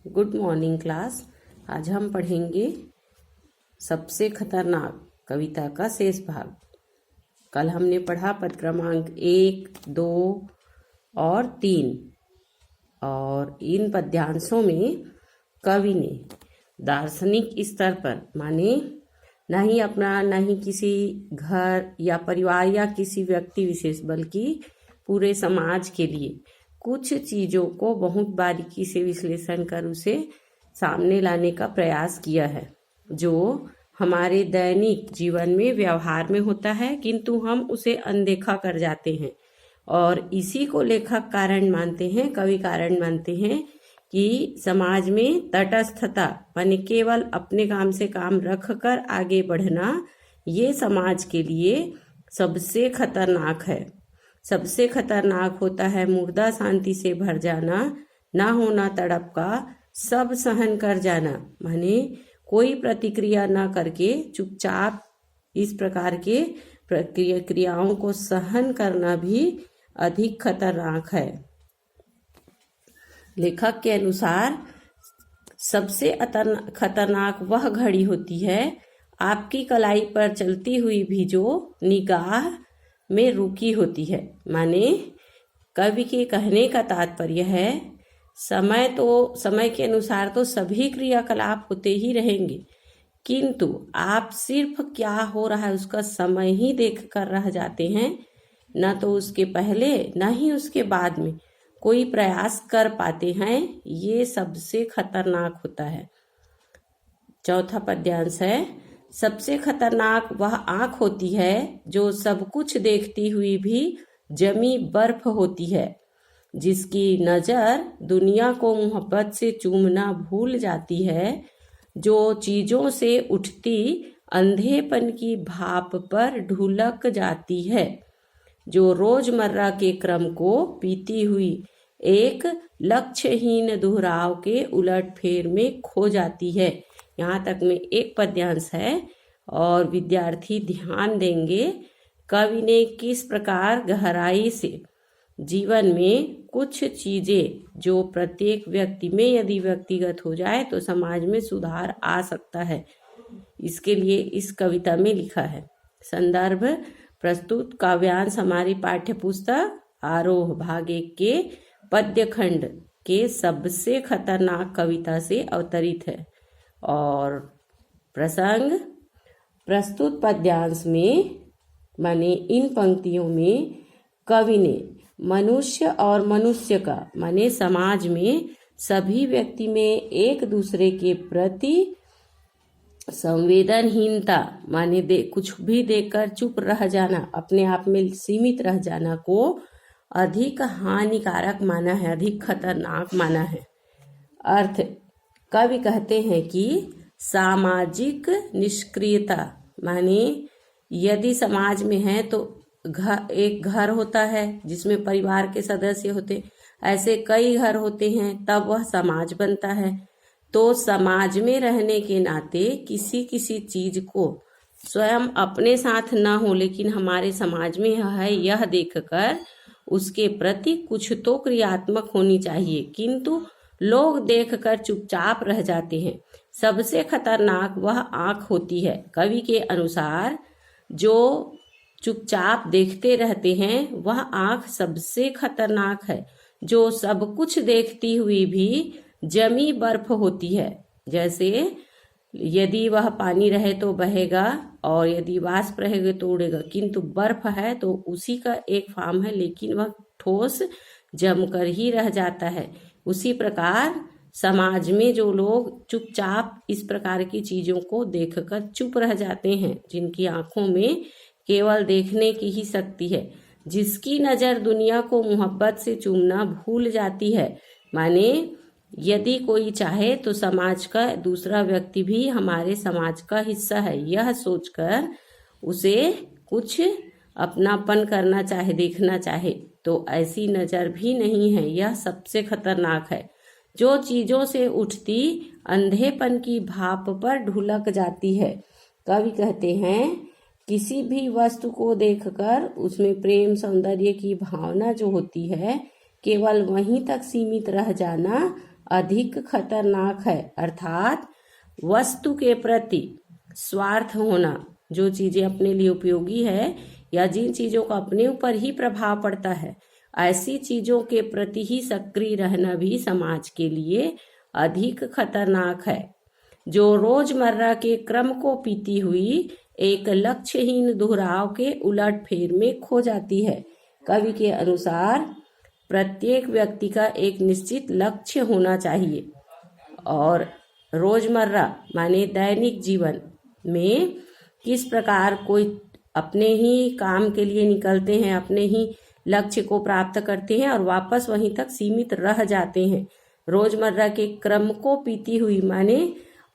Good morning class. आज हम पढ़ेंगे सबसे खतरनाक कविता का शेष भाग। कल हमने पढ़ा पद क्रमांक 1, 2 और 3 और इन पद्यांशों में कवि ने दार्शनिक स्तर पर माने नहीं अपना नहीं किसी घर या परिवार या किसी व्यक्ति विशेष बल्कि पूरे समाज के लिए कुछ चीज़ों को बहुत बारीकी से विश्लेषण कर उसे सामने लाने का प्रयास किया है, जो हमारे दैनिक जीवन में व्यवहार में होता है किंतु हम उसे अनदेखा कर जाते हैं। और इसी को लेखक कारण मानते हैं, कवि कारण मानते हैं कि समाज में तटस्थता माने केवल अपने काम से काम रखकर आगे बढ़ना ये समाज के लिए सबसे खतरनाक है। सबसे खतरनाक होता है मुर्दा शांति से भर जाना, ना होना तड़प का, सब सहन कर जाना माने कोई प्रतिक्रिया न करके चुपचाप इस प्रकार के क्रियाओं को सहन करना भी अधिक खतरनाक है। लेखक के अनुसार सबसे खतरनाक वह घड़ी होती है आपकी कलाई पर चलती हुई भी जो निगाह में रुकी होती है। माने कवि के कहने का तात्पर्य है समय के अनुसार तो सभी क्रियाकलाप होते ही रहेंगे, किंतु आप सिर्फ क्या हो रहा है उसका समय ही देख कर रह जाते हैं, न तो उसके पहले न ही उसके बाद में कोई प्रयास कर पाते हैं। ये सबसे खतरनाक होता है। चौथा पद्यांश है, सबसे खतरनाक वह आंख होती है जो सब कुछ देखती हुई भी जमी बर्फ होती है, जिसकी नजर दुनिया को मोहब्बत से चूमना भूल जाती है, जो चीजों से उठती अंधेपन की भाप पर ढुलक जाती है, जो रोजमर्रा के क्रम को पीती हुई एक लक्ष्यहीन दोहराव के उलटफेर में खो जाती है। यहाँ तक में एक पद्यांश है और विद्यार्थी ध्यान देंगे कवि ने किस प्रकार गहराई से जीवन में कुछ चीजें जो प्रत्येक व्यक्ति में यदि व्यक्तिगत हो जाए तो समाज में सुधार आ सकता है, इसके लिए इस कविता में लिखा है। संदर्भ प्रस्तुत काव्यांश हमारी पाठ्य पुस्तक आरोह भाग 1 के पद्य खंड के सबसे खतरनाक कविता से अवतरित है। और प्रसंग प्रस्तुत पद्यांश में माने इन पंक्तियों में कवि ने मनुष्य और मनुष्य का माने समाज में सभी व्यक्ति में एक दूसरे के प्रति संवेदनहीनता माने कुछ भी देखकर चुप रह जाना, अपने आप में सीमित रह जाना को अधिक हानिकारक माना है, अधिक खतरनाक माना है। अर्थ कवि कहते हैं कि सामाजिक निष्क्रियता माने यदि समाज में है तो एक घर होता है जिसमें परिवार के सदस्य होते, ऐसे कई घर होते हैं तब वह समाज बनता है। तो समाज में रहने के नाते किसी किसी चीज को स्वयं अपने साथ न हो लेकिन हमारे समाज में है यह देखकर उसके प्रति कुछ तो क्रियात्मक होनी चाहिए, किंतु लोग देखकर चुपचाप रह जाते हैं। सबसे खतरनाक वह आंख होती है। कवि के अनुसार जो चुपचाप देखते रहते हैं वह आंख सबसे खतरनाक है, जो सब कुछ देखती हुई भी जमी बर्फ होती है। जैसे यदि वह पानी रहे तो बहेगा और यदि वाष्प रहेगा तो उड़ेगा, किंतु बर्फ है तो उसी का एक फॉर्म है लेकिन वह ठोस जमकर ही रह जाता है। उसी प्रकार समाज में जो लोग चुपचाप इस प्रकार की चीजों को देखकर चुप रह जाते हैं, जिनकी आंखों में केवल देखने की ही शक्ति है, जिसकी नजर दुनिया को मोहब्बत से चूमना भूल जाती है, माने यदि कोई चाहे तो समाज का दूसरा व्यक्ति भी हमारे समाज का हिस्सा है, यह सोचकर उसे कुछ अपनापन करना चाहे, देखना चाहे, तो ऐसी नजर भी नहीं है। यह सबसे खतरनाक है, जो चीजों से उठती अंधेपन की भाप पर ढुलक जाती है। कवि कहते हैं किसी भी वस्तु को देखकर उसमें प्रेम सौंदर्य की भावना जो होती है केवल वहीं तक सीमित रह जाना अधिक खतरनाक है। अर्थात वस्तु के प्रति स्वार्थ होना, जो चीजें अपने लिए उपयोगी है या जिन चीजों का अपने ऊपर ही प्रभाव पड़ता है, ऐसी चीजों के प्रति ही सक्रिय रहना भी समाज के लिए अधिक खतरनाक है। जो रोजमर्रा के क्रम को पीती हुई एक लक्ष्यहीन दोहराव के उलटफेर में खो जाती है। कवि के अनुसार प्रत्येक व्यक्ति का एक निश्चित लक्ष्य होना चाहिए और रोजमर्रा माने दैनिक जीवन में किस प्रकार कोई अपने ही काम के लिए निकलते हैं, अपने ही लक्ष्य को प्राप्त करते हैं और वापस वहीं तक सीमित रह जाते हैं। रोजमर्रा के क्रम को पीती हुई माने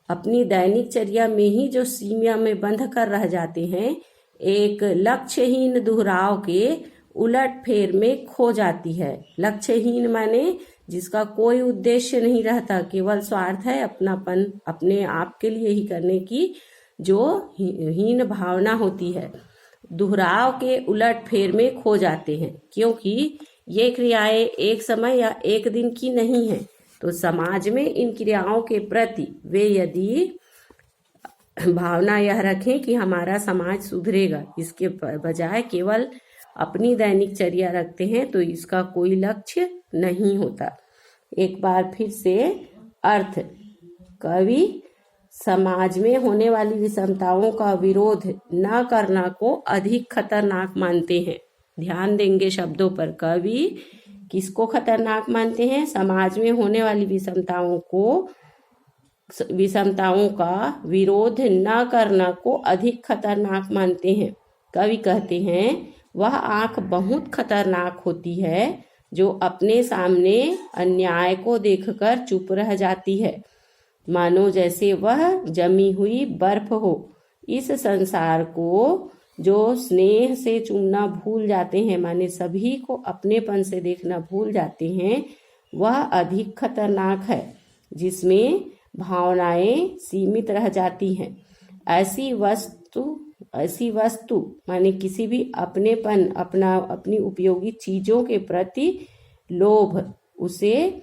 अपनी दैनिक चर्या में ही जो सीमा में बंध कर रह जाते हैं, एक लक्ष्यहीन दोहराव के उलट फेर में खो जाती है। लक्ष्यहीन माने जिसका कोई उद्देश्य नहीं रहता, केवल स्वार्थ है, अपनापन अपने आप के लिए ही करने की जो हीन भावना होती है, दोहराव के उलट फेर में खो जाते हैं। क्योंकि ये क्रियाएं एक समय या एक दिन की नहीं है, तो समाज में इन क्रियाओं के प्रति वे यदि भावना यह रखें कि हमारा समाज सुधरेगा, इसके बजाय केवल अपनी दैनिक चर्या रखते हैं, तो इसका कोई लक्ष्य नहीं होता। एक बार फिर से अर्थ, कवि समाज में होने वाली विषमताओं का विरोध न करना को अधिक खतरनाक मानते हैं। ध्यान देंगे शब्दों पर। कवि किसको खतरनाक मानते हैं? समाज में होने वाली विषमताओं का विरोध न करना को अधिक खतरनाक मानते हैं। कवि कहते हैं, वह आंख बहुत खतरनाक होती है जो अपने सामने अन्याय को देखकर चुप रह जाती है, मानो जैसे वह जमी हुई बर्फ हो। इस संसार को जो स्नेह से चूमना भूल जाते हैं, माने सभी को अपनेपन से देखना भूल जाते हैं, वह अधिक खतरनाक है, जिसमें भावनाएं सीमित रह जाती हैं। ऐसी वस्तु माने किसी भी अपनेपन, अपनी उपयोगी चीजों के प्रति लोभ उसे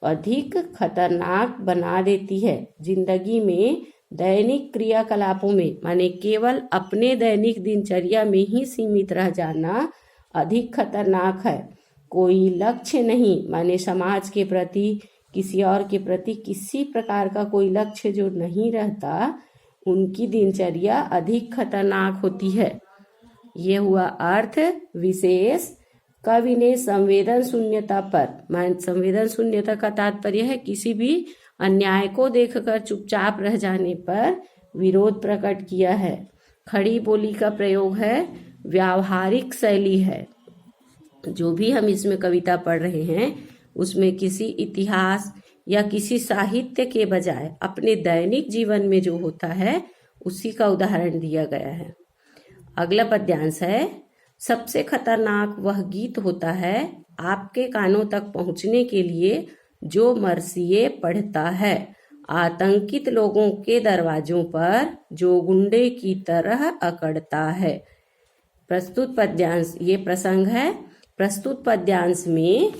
अधिक खतरनाक बना देती है। जिंदगी में दैनिक क्रियाकलापों में माने केवल अपने दैनिक दिनचर्या में ही सीमित रह जाना अधिक खतरनाक है। कोई लक्ष्य नहीं, माने समाज के प्रति, किसी और के प्रति किसी प्रकार का कोई लक्ष्य जो नहीं रहता, उनकी दिनचर्या अधिक खतरनाक होती है। ये हुआ अर्थ विशेष। कवि ने संवेदन शून्यता पर, संवेदन शून्यता का तात्पर्य है किसी भी अन्याय को देखकर चुपचाप रह जाने पर विरोध प्रकट किया है। खड़ी बोली का प्रयोग है, व्यावहारिक शैली है। जो भी हम इसमें कविता पढ़ रहे हैं उसमें किसी इतिहास या किसी साहित्य के बजाय अपने दैनिक जीवन में जो होता है उसी का उदाहरण दिया गया है। अगला पद्यांश है, सबसे खतरनाक वह गीत होता है आपके कानों तक पहुंचने के लिए जो मरसिए पढ़ता है, आतंकित लोगों के दरवाजों पर जो गुंडे की तरह अकड़ता है। प्रस्तुत पद्यांश, ये प्रसंग है। प्रस्तुत पद्यांश में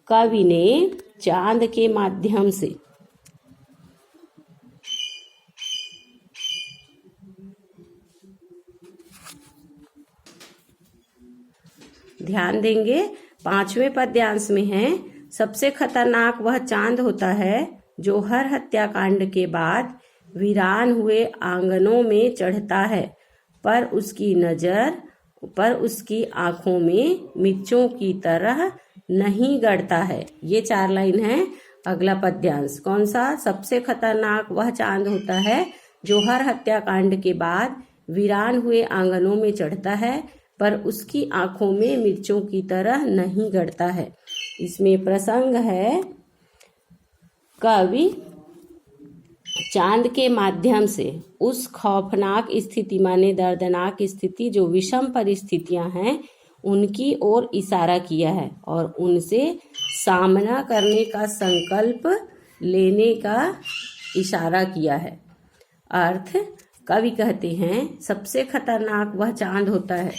कवि ने चांद के माध्यम से ध्यान देंगे, 5वें पद्यांश में है, सबसे खतरनाक वह चांद होता है जो हर हत्याकांड के बाद वीरान हुए आंगनों में चढ़ता है, पर उसकी आंखों में मिर्चों की तरह नहीं गड़ता है। ये 4 लाइन है। अगला पद्यांश कौन सा? सबसे खतरनाक वह चांद होता है जो हर हत्याकांड के बाद वीरान हुए आंगनों में चढ़ता है, पर उसकी आंखों में मिर्चों की तरह नहीं गड़ता है। इसमें प्रसंग है, कवि चांद के माध्यम से उस खौफनाक स्थिति माने दर्दनाक स्थिति जो विषम परिस्थितियां हैं उनकी ओर इशारा किया है और उनसे सामना करने का संकल्प लेने का इशारा किया है। अर्थ, कवि कहते हैं सबसे खतरनाक वह चांद होता है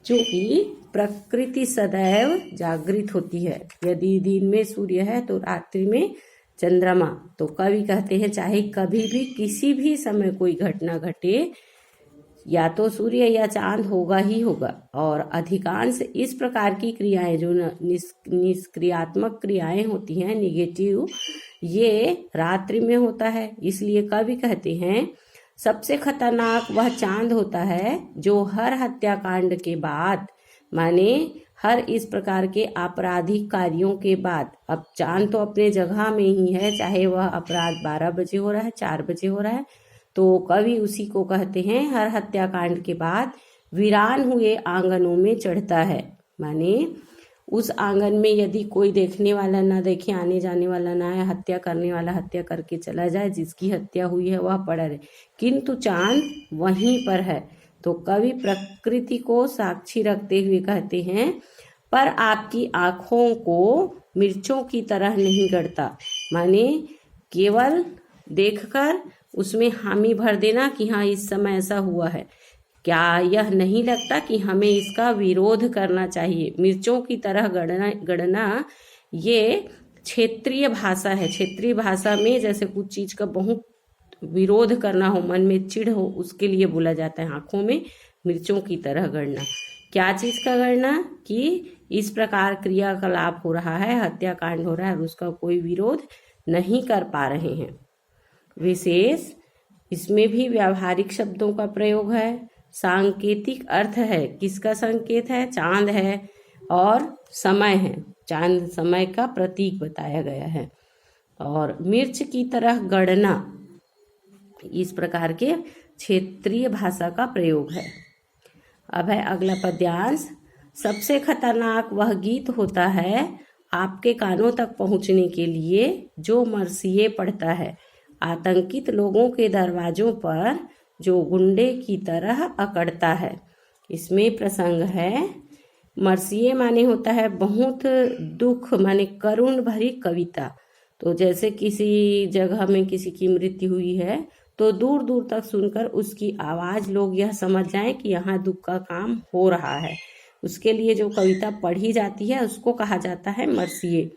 क्योंकि प्रकृति सदैव जागृत होती है। यदि दिन में सूर्य है तो रात्रि में चंद्रमा। तो कवि कहते हैं चाहे कभी भी किसी भी समय कोई घटना घटे, या तो सूर्य या चांद होगा ही होगा। और अधिकांश इस प्रकार की क्रियाएं जो निष्क्रियात्मक क्रियाएं होती हैं, निगेटिव, ये रात्रि में होता है। इसलिए कवि कहते हैं सबसे खतरनाक वह चांद होता है जो हर हत्याकांड के बाद, माने हर इस प्रकार के आपराधिक कार्यों के बाद, अब चांद तो अपने जगह में ही है, चाहे वह अपराध 12 बजे हो रहा है, 4 बजे हो रहा है, तो कवि उसी को कहते हैं हर हत्याकांड के बाद वीरान हुए आंगनों में चढ़ता है। माने उस आंगन में यदि कोई देखने वाला ना देखे, आने जाने वाला ना है, हत्या करने वाला हत्या करके चला जाए, जिसकी हत्या हुई है वह पड़ा रहे, किंतु चांद वहीं पर है। तो कवि प्रकृति को साक्षी रखते हुए कहते हैं पर आपकी आंखों को मिर्चों की तरह नहीं गड़ता। माने केवल देखकर उसमें हामी भर देना कि हाँ इस समय ऐसा हुआ है, क्या यह नहीं लगता कि हमें इसका विरोध करना चाहिए। मिर्चों की तरह गणना ये क्षेत्रीय भाषा है। क्षेत्रीय भाषा में जैसे कुछ चीज का बहुत विरोध करना हो, मन में चिढ़ हो, उसके लिए बोला जाता है आंखों में मिर्चों की तरह गणना। क्या चीज का गणना? कि इस प्रकार क्रियाकलाप हो रहा है, हत्याकांड हो रहा है और उसका कोई विरोध नहीं कर पा रहे हैं। विशेष इसमें भी व्यावहारिक शब्दों का प्रयोग है। सांकेतिक अर्थ है, किसका संकेत है? चांद है और समय है, चांद समय का प्रतीक बताया गया है। और मिर्च की तरह गणना, इस प्रकार के क्षेत्रीय भाषा का प्रयोग है। अब है अगला पद्यांश। सबसे खतरनाक वह गीत होता है आपके कानों तक पहुंचने के लिए जो मरसिए पढ़ता है, आतंकित लोगों के दरवाजों पर जो गुंडे की तरह अकड़ता है। इसमें प्रसंग है, मरसिए माने होता है बहुत दुख, माने करुण भरी कविता। तो जैसे किसी जगह में किसी की मृत्यु हुई है तो दूर दूर तक सुनकर उसकी आवाज लोग यह समझ जाएं कि यहाँ दुख का काम हो रहा है, उसके लिए जो कविता पढ़ी जाती है उसको कहा जाता है मरसिए।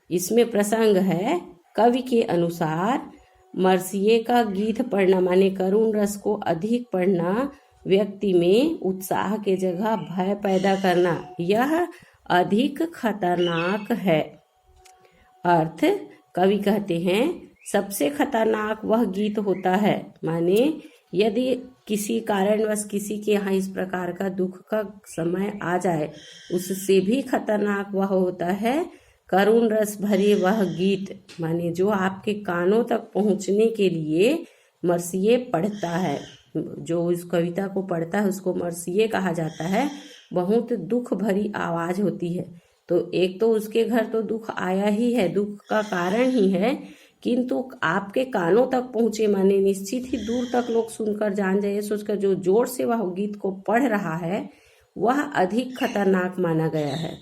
इसमें प्रसंग है, कवि के अनुसार मरसिए का गीत पढ़ना माने करुण रस को अधिक पढ़ना व्यक्ति में उत्साह के जगह भय पैदा करना, यह अधिक खतरनाक है। अर्थ, कवि कहते हैं सबसे खतरनाक वह गीत होता है, माने यदि किसी कारणवश किसी के यहाँ इस प्रकार का दुख का समय आ जाए, उससे भी खतरनाक वह होता है करुण रस भरे वह गीत, माने जो आपके कानों तक पहुँचने के लिए मरसिए पढ़ता है। जो इस कविता को पढ़ता है उसको मरसिए कहा जाता है। बहुत दुख भरी आवाज होती है। तो एक तो उसके घर तो दुख आया ही है, दुख का कारण ही है, किंतु आपके कानों तक पहुंचे माने निश्चित ही दूर तक लोग सुनकर जान जाए, सोचकर जो जोर से वह गीत को पढ़ रहा है वह अधिक खतरनाक माना गया है।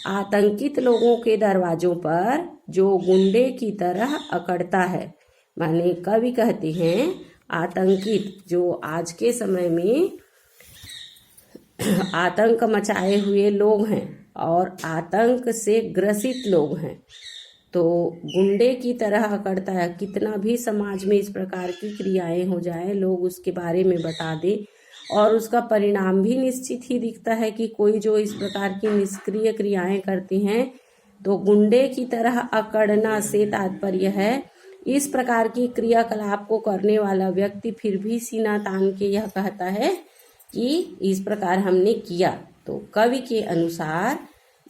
आतंकित लोगों के दरवाजों पर जो गुंडे की तरह अकड़ता है, माने कवि कहते हैं आतंकित जो आज के समय में आतंक मचाए हुए लोग हैं और आतंक से ग्रसित लोग हैं, तो गुंडे की तरह अकड़ता है। कितना भी समाज में इस प्रकार की क्रियाएं हो जाए, लोग उसके बारे में बता दे और उसका परिणाम भी निश्चित ही दिखता है कि कोई जो इस प्रकार की निष्क्रिय क्रियाएं करते हैं, तो गुंडे की तरह अकड़ना से तात्पर्य है इस प्रकार की क्रियाकलाप को करने वाला व्यक्ति फिर भी सीना तान के यह कहता है कि इस प्रकार हमने किया। तो कवि के अनुसार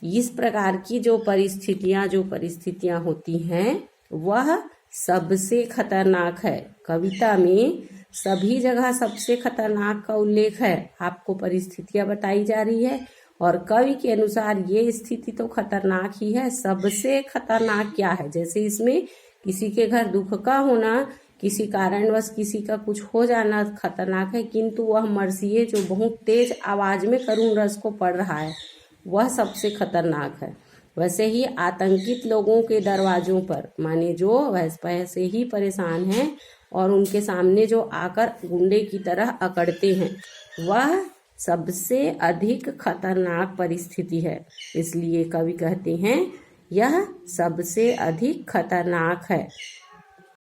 इस प्रकार की जो परिस्थितियां होती हैं वह सबसे खतरनाक है। कविता में सभी जगह सबसे खतरनाक का उल्लेख है, आपको परिस्थितियां बताई जा रही है और कवि के अनुसार ये स्थिति तो खतरनाक ही है। सबसे खतरनाक क्या है? जैसे इसमें किसी के घर दुख का होना, किसी कारणवश किसी का कुछ हो जाना खतरनाक है, किंतु वह मरसिए जो बहुत तेज आवाज में करुण रस को पढ़ रहा है वह सबसे खतरनाक है। वैसे ही आतंकित लोगों के दरवाजों पर, माने जो वैसे ही परेशान हैं और उनके सामने जो आकर गुंडे की तरह अकड़ते हैं, वह सबसे अधिक खतरनाक परिस्थिति है। इसलिए कवि कहते हैं यह सबसे अधिक खतरनाक है।